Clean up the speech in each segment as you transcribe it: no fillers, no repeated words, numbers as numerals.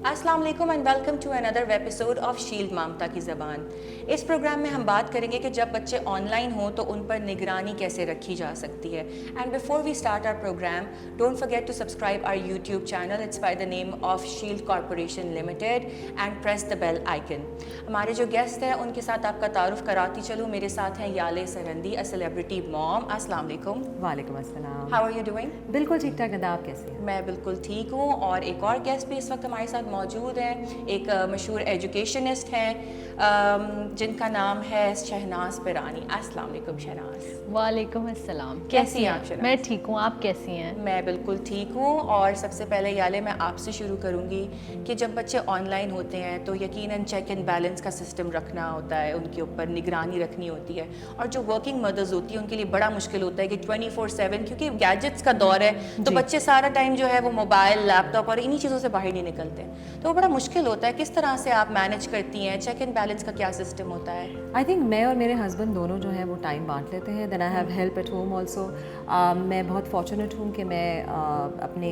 अस्सलाम वालेकुम and welcome to another episode of shield ममता की ज़बान। इस प्रोग्राम में हम बात करेंगे कि जब बच्चे ऑनलाइन हों तो उन पर निगरानी कैसे रखी जा सकती है। And before we start our programme, don't forget to subscribe our YouTube channel, it's by the name of shield corporation limited, and press the bell icon. हमारे जो गेस्ट हैं उनके साथ आपका तारुफ कराती चलूँ। मेरे साथ हैं Yale Sirhindi, a celebrity mom. अस्सलाम वालेकुम। वालेकुम अस्सलाम। How are you doing? बिल्कुल ठीक ठाक नदा, आप कैसे हैं? मैं बिल्कुल ठीक हूँ। और एक और गेस्ट भी इस वक्त हमारे साथ मौजूद हैं, एक मशहूर एजुकेशनिस्ट हैं जिनका नाम है शहनाज पिरानी। अस्सलाम वालेकुम शहनाज। वालेकुम अस्सलाम। कैसी हैं आप शहनाज? मैं ठीक हूँ, आप कैसी हैं? मैं बिल्कुल ठीक हूँ। और सबसे पहले याले मैं आपसे शुरू करूँगी कि जब बच्चे ऑनलाइन होते हैं तो यकीनन चेक एंड बैलेंस का सिस्टम रखना होता है, उनके ऊपर निगरानी रखनी होती है। और जो वर्किंग मदर्स होती हैं उनके लिए बड़ा मुश्किल होता है कि 24/7, क्योंकि गैजेट्स का दौर है तो बच्चे सारा टाइम जो है वो मोबाइल, लैपटॉप और इन्हीं चीज़ों से बाहर नहीं निकलते, तो वो बड़ा मुश्किल होता है। किस तरह से आप मैनेज करती हैं? चेक एंड बैलेंस का क्या सिस्टम होता है? आई थिंक मैं और मेरे हस्बैंड दोनों जो हैं वो टाइम बांट लेते हैं। Then I have help at home also. मैं बहुत फॉर्चुनेट हूँ कि मैं अपने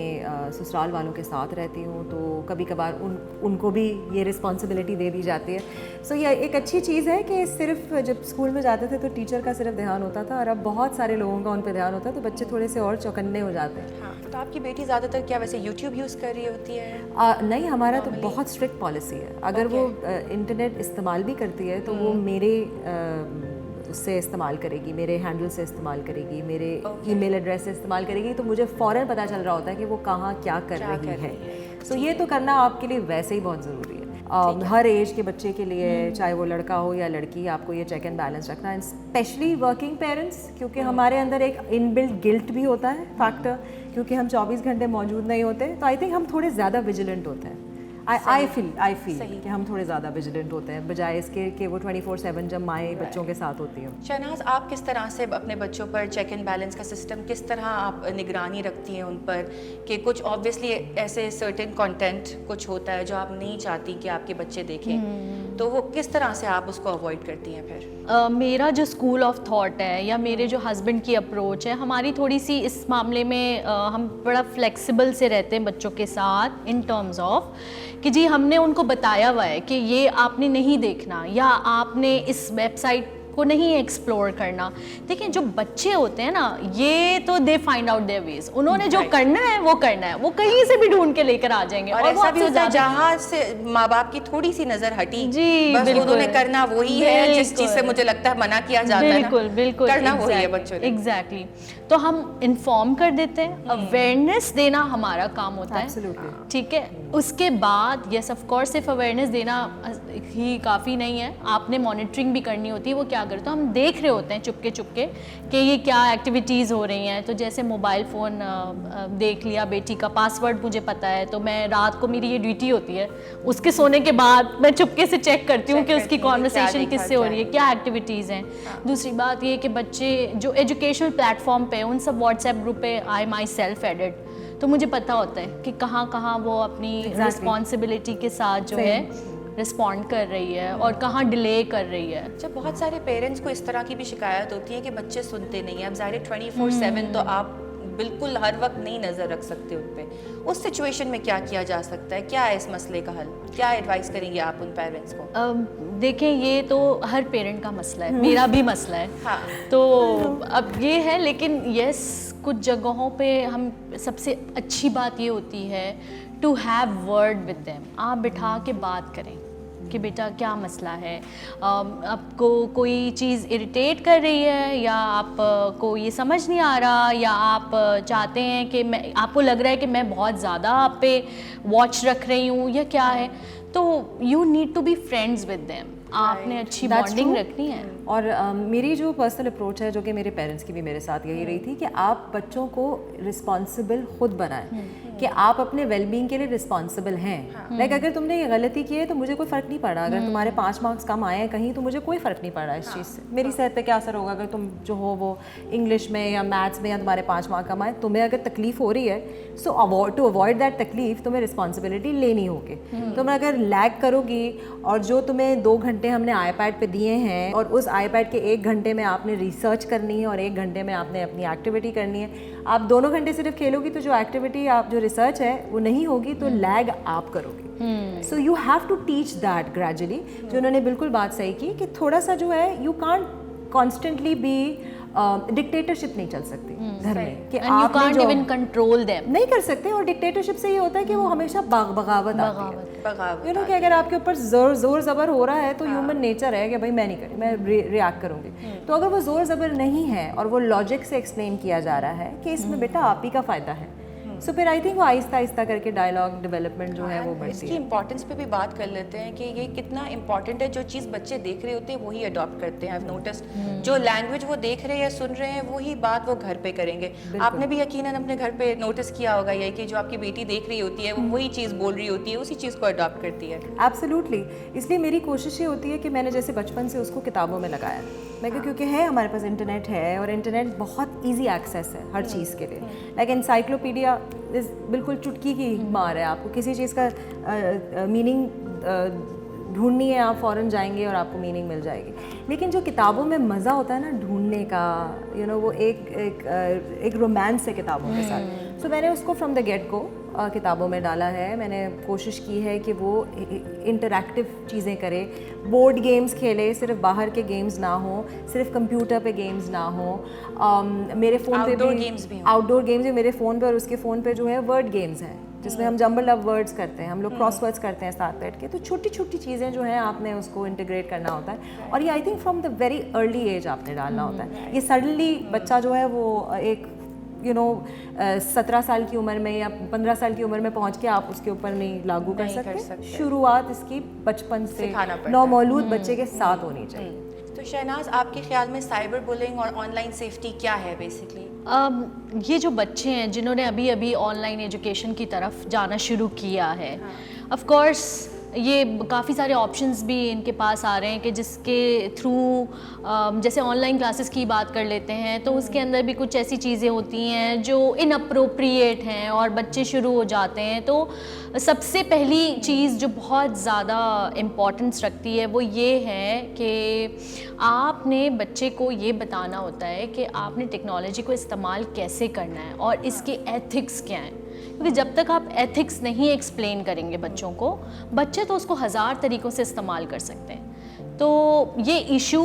ससुराल वालों के साथ रहती हूँ, तो कभी कभार उनको भी ये रिस्पॉन्सिबिलिटी दे दी जाती है। सो ये एक अच्छी चीज़ है कि सिर्फ जब स्कूल में जाते थे तो टीचर का सिर्फ ध्यान होता था, और अब बहुत सारे लोगों का उन पर ध्यान होता है, तो बच्चे थोड़े से और चौकन्ने हो जाते हैं। हाँ, तो आपकी बेटी ज़्यादातर क्या वैसे यूट्यूब यूज़ कर रही होती है? नहीं, हमारा तो बहुत स्ट्रिक्ट पॉलिसी है। अगर वो इंटरनेट इस्तेमाल भी करती है तो वो मेरे उससे इस्तेमाल करेगी, मेरे हैंडल से इस्तेमाल करेगी, मेरे ईमेल एड्रेस से इस्तेमाल करेगी, तो मुझे फ़ौरन पता चल रहा होता है कि वो कहाँ क्या कर रही है। सो ये तो करना आपके लिए वैसे ही बहुत ज़रूरी है। हर एज के बच्चे के लिए, चाहे वो लड़का हो या लड़की, आपको ये चेक एंड बैलेंस रखना है, स्पेशली वर्किंग पेरेंट्स, क्योंकि हमारे अंदर एक इनबिल्ट गिल्ट भी होता है फैक्टर, क्योंकि हम 24 घंटे मौजूद नहीं होते। तो आई थिंक हम थोड़े ज़्यादा विजिलेंट होते हैं। आई फील कि हम थोड़े ज़्यादा विजिलेंट होते हैं बजाय इसके कि वो 24/7 जब माएँ बच्चों के साथ होती हैं। शहनाज, आप किस तरह से अपने बच्चों पर चेक एंड बैलेंस का सिस्टम, किस तरह आप निगरानी रखती हैं उन पर कि कुछ ऑब्वियसली ऐसे सर्टेन कंटेंट कुछ होता है जो आप नहीं चाहती कि आपके बच्चे देखें, तो वो किस तरह से आप उसको अवॉइड करती हैं फिर? मेरा जो स्कूल ऑफ थॉट है या मेरे जो हस्बैंड की अप्रोच है, हमारी थोड़ी सी इस मामले में हम बड़ा फ्लेक्सिबल से रहते हैं बच्चों के साथ, इन टर्म्स ऑफ कि जी हमने उनको बताया हुआ है कि ये आपने नहीं देखना या आपने इस वेबसाइट को नहीं एक्सप्लोर करना। देखिए जो बच्चे होते हैं ना, ये तो they find out their ways, उन्होंने जो करना है वो करना है, वो कहीं से भी ढूंढ के लेकर आ जाएंगे। और ऐसा भी होता है जहाँ से माँ बाप की थोड़ी सी नजर हटी, जी बस उन्होंने करना वही है जिस चीज से मुझे लगता है मना किया जाता है ना, बिल्कुल करना वही है बच्चों ने। एग्जैक्टली। तो हम इन्फॉर्म कर देते हैं, अवेयरनेस देना हमारा काम होता है। Absolutely. ठीक है, उसके बाद यस ऑफ कोर्स सिर्फ अवेयरनेस देना ही काफ़ी नहीं है, आपने मॉनिटरिंग भी करनी होती है। वो क्या करते हैं, हम देख रहे होते हैं चुपके चुपके कि ये क्या एक्टिविटीज़ हो रही हैं। तो जैसे मोबाइल फ़ोन देख लिया, बेटी का पासवर्ड मुझे पता है, तो मैं रात को, मेरी ये ड्यूटी होती है, उसके सोने के बाद मैं चुपके से चेक करती हूँ कि उसकी कॉन्वर्सेशन किससे हो रही है, क्या एक्टिविटीज़ हैं। दूसरी बात ये कि बच्चे जो एजुकेशनल प्लेटफॉर्म पे, उन सब व्हाट्सएप ग्रुप पे आई माई सेल्फ एडिट, तो मुझे पता होता है कि कहाँ कहाँ वो अपनी रिस्पॉन्सिबिलिटी के साथ जो है रिस्पॉन्ड कर रही है और कहाँ डिले कर रही है। जब बहुत सारे पेरेंट्स को इस तरह की भी शिकायत होती है कि बच्चे सुनते नहीं हैं, अब ज़ाहिर 24/7 तो आप बिल्कुल हर वक्त नहीं नज़र रख सकते उन पे, उस सिचुएशन में क्या किया जा सकता है? क्या है इस मसले का हल? क्या एडवाइस करेंगे आप उन पेरेंट्स को? देखें, ये तो हर पेरेंट का मसला है, मेरा भी मसला है। हाँ। तो अब ये है, लेकिन यस कुछ जगहों पे हम, सबसे अच्छी बात ये होती है to have word with them. आप बिठा के बात करें कि बेटा क्या मसला है, आपको कोई चीज़ इरिटेट कर रही है या आपको ये समझ नहीं आ रहा, या आप चाहते हैं कि मैं, आपको लग रहा है कि मैं बहुत ज़्यादा आप पे वॉच रख रही हूँ या क्या है, तो you need to be friends with them. आपने अच्छी बॉन्डिंग रखनी है। और मेरी जो पर्सनल अप्रोच है, जो कि मेरे पेरेंट्स की भी मेरे साथ यही रही थी, कि आप बच्चों को रिस्पॉन्सिबल खुद बनाएं, कि आप अपने वेलबींग के लिए रिस्पॉन्सिबल हैं। लाइक अगर तुमने ये गलती की है तो मुझे कोई फ़र्क नहीं पड़ा, अगर तुम्हारे 5 मार्क्स कम आए हैं कहीं तो मुझे कोई फ़र्क नहीं पड़ा इस चीज़ से। मेरी सेहत पे क्या असर होगा अगर तुम जो हो वो इंग्लिश में या मैथ्स में या तुम्हारे 5 मार्क कम आए? तुम्हें अगर तकलीफ़ हो रही है, सो टू अवॉइड दैट तकलीफ तुम्हें रिस्पॉन्सिबिलिटी लेनी होगी। तुम अगर लैग करोगी और जो तुम्हें 2 घंटे हमने आईपैड पे दिए हैं और उस आईपैड के 1 घंटे में आपने रिसर्च करनी है और 1 घंटे में आपने अपनी एक्टिविटी करनी है, आप दोनों घंटे सिर्फ खेलोगी तो जो एक्टिविटी आप, जो ریسرچ ہے وہ نہیں ہوگی تو لیگ آپ کروگے. So you have to teach that gradually. جو انہوں نے بالکل بات صحیح کی کہ تھوڑا سا جو ہے you can't constantly be dictatorship نہیں چل سکتی گھر میں کہ آپ کنٹرول دیم نہیں کر سکتے. اور ڈکٹیٹرشپ سے یہ ہوتا ہے کہ وہ ہمیشہ بغاوت آتی ہے. یو نو کہ اگر آپ کے اوپر زور زبر ہو رہا ہے تو ہیومن نیچر ہے کہ بھائی میں نہیں کری, میں ریئیکٹ کروں گی. تو اگر وہ زور زبر نہیں ہے اور وہ لاجک سے ایکسپلین کیا جا رہا ہے کہ اس میں بیٹا آپ ہی کا فائدہ ہے, سو پھر آئی تھنک وہ آہستہ آہستہ کر کے ڈائلاگ ڈیولپمنٹ جو ہے وہ بڑھتی ہے. اس کی امپورٹنس پہ بھی بات کر لیتے ہیں کہ یہ کتنا امپورٹنٹ ہے. جو چیز بچے دیکھ رہے ہوتے ہیں وہی اڈاپٹ کرتے ہیں. I've noticed جو لینگویج وہ دیکھ رہے ہیں یا سن رہے ہیں وہی بات وہ گھر پہ کریں گے. آپ نے بھی یقیناً اپنے گھر پہ نوٹس کیا ہوگا یہ کہ جو آپ کی بیٹی دیکھ رہی ہوتی ہے وہ وہی چیز بول رہی ہوتی ہے, اسی چیز کو اڈاپٹ کرتی ہے. ایبسلیوٹلی. اس لیے میری کوشش یہ ہوتی ہے کہ میں نے جیسے بچپن سے اس کو کتابوں میں لگایا. میں کیونکہ ہے ہمارے پاس انٹرنیٹ ہے اور انٹرنیٹ بہت ایزی ایکسیس ہے ہر چیز کے لیے. لائک انسائکلوپیڈیا بالکل چٹکی کی مار ہے. آپ کو کسی چیز کا میننگ ڈھونڈنی ہے آپ فوراً جائیں گے اور آپ کو میننگ مل جائے گی. لیکن جو کتابوں میں مزہ ہوتا ہے نا ڈھونڈنے کا, یو نو وہ ایک رومانس ہے کتابوں کے ساتھ. سو میں نے اس کو فرام دا گیٹ کو کتابوں میں ڈالا ہے. میں نے کوشش کی ہے کہ وہ انٹریکٹیو چیزیں کرے, بورڈ گیمز کھیلے, صرف باہر کے گیمز نہ ہوں, صرف کمپیوٹر پہ گیمز نہ ہوں. میرے فون پہ بھی آؤٹ ڈور گیمز بھی میرے فون پہ, اور اس کے فون پہ جو ہے ورڈ گیمز ہیں جس میں ہم جمبل اپ ورڈز کرتے ہیں, ہم لوگ کراس ورڈز کرتے ہیں ساتھ بیٹھ کے. تو چھوٹی چھوٹی چیزیں جو ہیں آپ نے اس کو انٹیگریٹ کرنا ہوتا ہے, اور یہ I think from the very early age آپ نے ڈالنا ہوتا ہے. یہ سڈنلی بچہ جو ہے وہ ایک یو نو 17 سال کی عمر میں یا 15 سال کی عمر میں پہنچ کے آپ اس کے اوپر نہیں لاگو کر سکتے. شروعات اس کی بچپن سے نومولود بچے کے ساتھ ہونی چاہیے. تو شہناز آپ کے خیال میں سائبر بولنگ اور آن لائن سیفٹی کیا ہے بیسکلی؟ یہ جو بچے ہیں جنہوں نے ابھی آن لائن ایجوکیشن کی طرف جانا شروع کیا ہے, آف کورس یہ کافی سارے آپشنز بھی ان کے پاس آ رہے ہیں کہ جس کے تھرو جیسے آن لائن کلاسز کی بات کر لیتے ہیں تو اس کے اندر بھی کچھ ایسی چیزیں ہوتی ہیں جو ان اپروپریٹ ہیں اور بچے شروع ہو جاتے ہیں. تو سب سے پہلی چیز جو بہت زیادہ امپورٹنس رکھتی ہے وہ یہ ہے کہ آپ نے بچے کو یہ بتانا ہوتا ہے کہ آپ نے ٹیکنالوجی کو استعمال کیسے کرنا ہے اور اس کے ایتھکس کیا ہیں. کیونکہ جب تک آپ ایتھکس نہیں ایکسپلین کریں گے بچوں کو, بچے تو اس کو 1000 طریقوں سے استعمال کر سکتے ہیں. تو یہ ایشو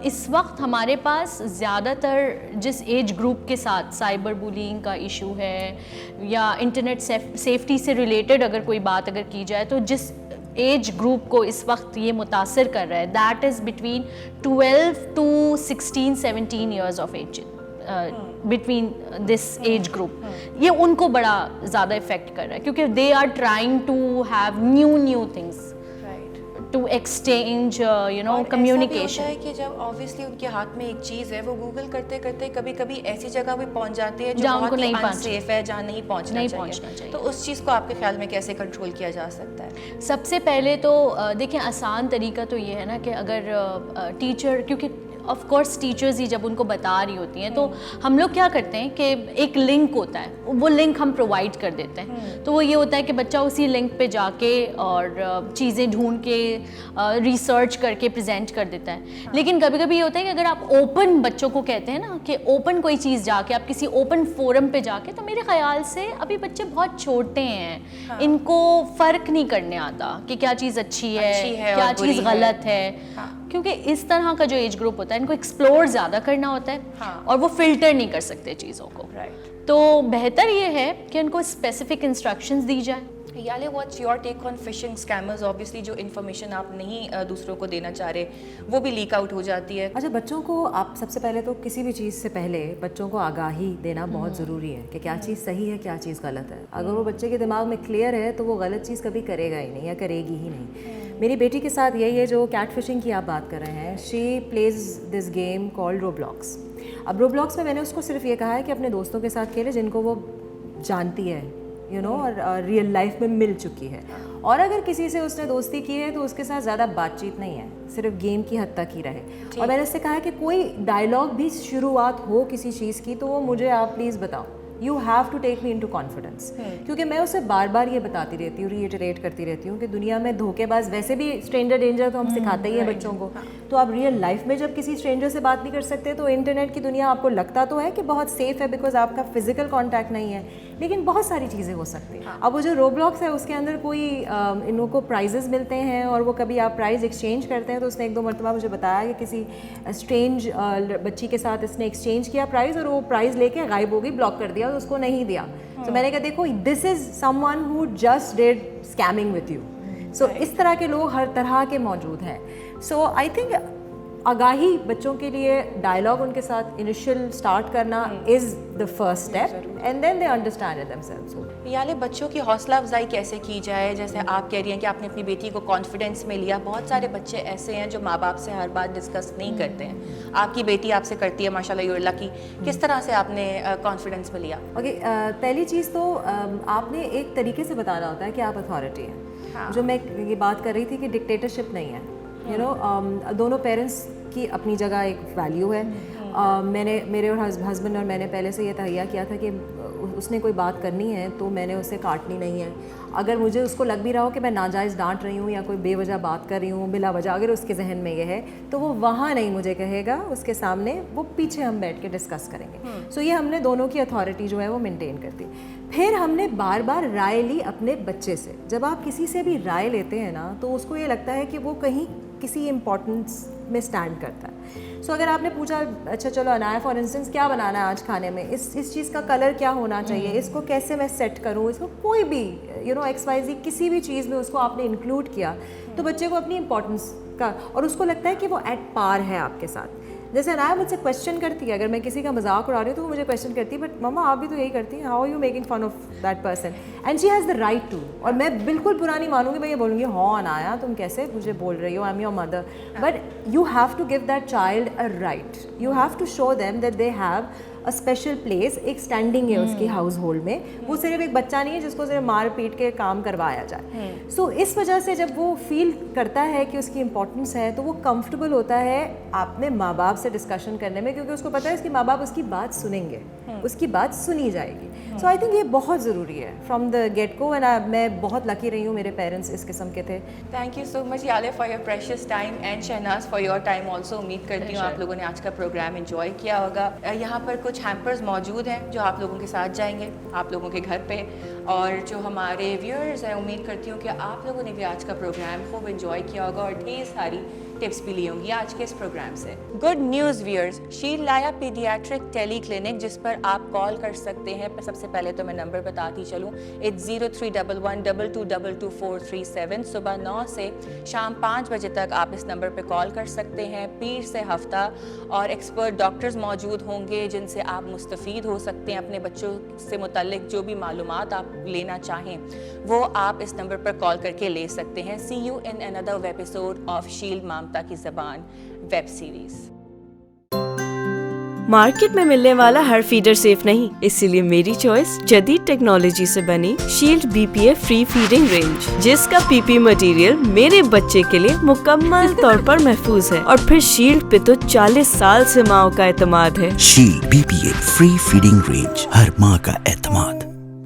اس وقت ہمارے پاس زیادہ تر جس ایج گروپ کے ساتھ سائبر بولینگ کا ایشو ہے یا انٹرنیٹ سیفٹی سے ریلیٹڈ اگر کوئی بات اگر کی جائے تو جس ایج گروپ کو اس وقت یہ متاثر کر رہا ہے that is between 12 to 16-17 years of age. Between this age group یہ ان کو بڑا زیادہ افیکٹ کر رہا ہے کیونکہ they are trying to have new things to exchange you know communication. ہے کہ جب obviously ان کے ہاتھ میں ایک چیز ہے وہ گوگل کرتے کرتے کبھی کبھی ایسی جگہ بھی پہنچ جاتی ہے جو بہت ہی انسیف ہے, جہاں نہیں پہنچنا چاہیے. تو اس چیز کو آپ کے خیال میں کیسے کنٹرول کیا جا سکتا ہے؟ سب سے پہلے تو دیکھیں آسان طریقہ تو یہ ہے نا کہ اگر ٹیچر, کیونکہ آف کورس ٹیچرز ہی جب ان کو بتا رہی ہوتی ہیں تو ہم لوگ کیا کرتے ہیں کہ ایک لنک ہوتا ہے, وہ لنک ہم پرووائڈ کر دیتے ہیں. تو وہ یہ ہوتا ہے کہ بچہ اسی لنک پہ جا کے اور چیزیں ڈھونڈ کے ریسرچ کر کے پریزنٹ کر دیتا ہے. لیکن کبھی کبھی یہ ہوتا ہے کہ اگر آپ اوپن بچوں کو کہتے ہیں نا کہ اوپن کوئی چیز جا کے آپ کسی اوپن فورم پہ جا کے, تو میرے خیال سے ابھی بچے بہت چھوٹے ہیں, ان کو فرق نہیں کرنے آتا کہ کیا چیز اچھی ہے کیا چیز غلط ہے. کیونکہ اس طرح کا جو ایج گروپ ہوتا ہے ان کو ایکسپلور زیادہ کرنا ہوتا ہے اور وہ فلٹر نہیں کر سکتے چیزوں کو. تو بہتر یہ ہے کہ ان کو اسپیسیفک انسٹرکشنز دی جائیں. یالے what's your take on phishing scammers? Obviously جو انفارمیشن آپ نہیں دوسروں کو دینا چاہ رہے وہ بھی لیک آؤٹ ہو جاتی ہے. اچھا, بچوں کو آپ سب سے پہلے تو کسی بھی چیز سے پہلے بچوں کو آگاہی دینا بہت ضروری ہے کہ کیا چیز صحیح ہے کیا چیز غلط ہے. اگر وہ بچے کے دماغ میں کلیئر ہے تو وہ غلط چیز کبھی کرے گا ہی نہیں یا کرے گی ہی نہیں. میری بیٹی کے ساتھ یہی ہے جو کیٹ فشنگ کی آپ بات کر رہے ہیں. شی پلیز دس گیم کالڈ روبلاکس. اب روبلاکس میں نے اس کو صرف یہ کہا ہے کہ اپنے دوستوں کے ساتھ کھیلے جن کو وہ جانتی ہے یو نو اور ریئل لائف میں مل چکی ہے. اور اگر کسی سے اس نے دوستی کی ہے تو اس کے ساتھ زیادہ بات چیت نہیں ہے, صرف گیم کی حد تک ہی رہے. اور میں نے اس سے کہا کہ کوئی ڈائلاگ بھی شروعات ہو کسی چیز کی تو وہ مجھے آپ پلیز بتاؤ, you have to take me into confidence, क्योंकि मैं उसे बार बार ये बताती रहती हूँ, रीइटरेट करती रहती हूँ कि दुनिया में धोखेबाज, वैसे भी स्ट्रेंजर डेंजर तो हम सिखाते ही हैं बच्चों को, तो आप रियल लाइफ में जब किसी स्ट्रेंजर से बात नहीं कर सकते तो इंटरनेट की दुनिया आपको लगता तो है कि बहुत सेफ है बिकॉज आपका फिजिकल कॉन्टैक्ट नहीं है, लेकिन बहुत सारी चीज़ें हो सकती हैं। अब वो जो रोब्लॉक्स है उसके अंदर कोई इन लोगों को प्राइजेस मिलते हैं और वो कभी आप प्राइज़ एक्सचेंज करते हैं, तो उसने 1-2 मरतबा मुझे बताया कि किसी स्ट्रेंज बच्ची के साथ इसने एक्सचेंज किया प्राइज़ और वो प्राइज़ लेके गायब हो गई, ब्लॉक कर दिया और उसको नहीं दिया। तो मैंने कहा देखो this is someone who just did scamming with you. So इस तरह के लोग हर तरह के मौजूद हैं। सो आई थिंक आगाही बच्चों के लिए, डायलॉग उनके साथ इनिशियल स्टार्ट करना is the first step and then they understand it themselves. यानी बच्चों की हौसला अफजाई कैसे की जाए? जैसे आप कह रही हैं कि आपने अपनी बेटी को कॉन्फिडेंस में लिया, बहुत सारे बच्चे ऐसे हैं जो माँ बाप से हर बात डिस्कस नहीं करते हैं, आपकी बेटी आपसे करती है माशाल्लाह, यू आर लकी। किस तरह से आपने कॉन्फिडेंस में लिया? ओके, पहली चीज़ तो आपने एक तरीके से बताना होता है कि आप अथॉरिटी हैं। जो मैं ये बात कर रही थी कि डिक्टेटरशिप नहीं है, यू नो, दोनों पेरेंट्स की अपनी जगह एक वैल्यू है। मेरे और हस्बैंड और मैंने पहले से ये तहैया किया था कि उसने कोई बात करनी है तो मैंने उसे काटनी नहीं है। अगर मुझे उसको लग भी रहा हो कि मैं नाजायज़ डांट रही हूँ या कोई बेवजह बात कर रही हूँ बिला वजह, अगर उसके जहन में ये है तो वो वहाँ नहीं मुझे कहेगा, उसके सामने, वो पीछे हम बैठ के डिस्कस करेंगे। सो ये हमने दोनों की अथॉरिटी जो है वो मेंटेन कर दी। फिर हमने बार बार राय ली अपने बच्चे से। जब आप किसी से भी राय लेते हैं ना तो उसको ये लगता है कि वो कहीं किसी इम्पोर्टेंस में स्टैंड करता है। सो अगर आपने पूछा अच्छा चलो अनाया फॉर इंस्टेंस क्या बनाना है आज खाने में, इस चीज़ का कलर क्या होना चाहिए, इसको कैसे मैं सेट करूँ, इसको कोई भी यू नो XYZ किसी भी चीज़ में उसको आपने इंक्लूड किया तो बच्चे को अपनी इंपॉर्टेंस का, और उसको लगता है कि वो एट पार है आपके साथ। जैसे अनाया मुझसे क्वेश्चन करती है, अगर मैं किसी का मजाक उड़ा रही हूँ तो वो मुझे क्वेश्चन करती है, बट मम्मा आप भी तो यही करती हैं, how are you making fun of that person, and she has the right to. और मैं बिल्कुल बुरा नहीं मानूंगी, मैं ये बोलूँगी हाँ अनाया तुम कैसे मुझे बोल रही हो, I am your mother, but you have to give that child a right, you have to show them that they have a special place, एक स्टैंडिंग है उसकी हाउस होल्ड में। वो सिर्फ एक बच्चा नहीं है जिसको सिर्फ मार पीट के काम करवाया जाए। सो इस वजह से जब वो फील करता है कि उसकी इंपॉर्टेंस है तो वो कंफर्टेबल होता है अपने माँ बाप से डिस्कशन करने में, क्योंकि उसको पता है उसके माँ बाप उसकी बात सुनेंगे, उसकी बात सुनी जाएगी। सो आई थिंक ये बहुत ज़रूरी है फ्रॉम द गेट को, एंड मैं बहुत लकी रही हूँ, मेरे पेरेंट्स इस किस्म के थे। Thank you so much Yale for your precious time and Shahnaz for your time also. उम्मीद करती हूँ आप लोगों ने आज का प्रोग्राम एंजॉय किया होगा। यहाँ पर कुछ हैम्पर्स मौजूद हैं जो आप लोगों के साथ जाएंगे आप लोगों के घर पे, और जो हमारे व्यूअर्स हैं उम्मीद करती हूँ कि आप लोगों ने भी आज का प्रोग्राम खूब एंजॉय किया होगा और ढेर सारी टिप्स भी ली होंगी आज के इस प्रोग्राम से। गुड न्यूज़ व्यूअर्स, शील लाया पीडियाट्रिक टेली क्लिनिक जिस पर आप कॉल कर सकते हैं। सबसे पहले तो मैं नंबर बताती चलूँ, इट्स 0311222437। सुबह 9 से शाम 5 बजे तक आप इस नंबर पर कॉल कर सकते हैं। पीर से हफ्ता और एक्सपर्ट डॉक्टर्स मौजूद होंगे जिनसे आप मुस्तफ़ीद हो सकते हैं। अपने बच्चों से मुतल्लिक जो भी मालूमात आप लेना चाहें वो आप इस नंबर पर कॉल करके ले सकते हैं। See you in another episode of shield ममता की ज़बान वेब सीरीज़। मार्केट में मिलने वाला हर फीडर सेफ नहीं, इसीलिए मेरी चॉइस जदीद टेक्नोलॉजी से बनी shield BPA free feeding range, जिसका PP मटेरियल मेरे बच्चे के लिए मुकम्मल तौर पर महफूज है। और फिर शील्ड पे तो 40 साल से माँ का एतमाद है। Shield BPA free feeding range, हर माँ का एतमाद।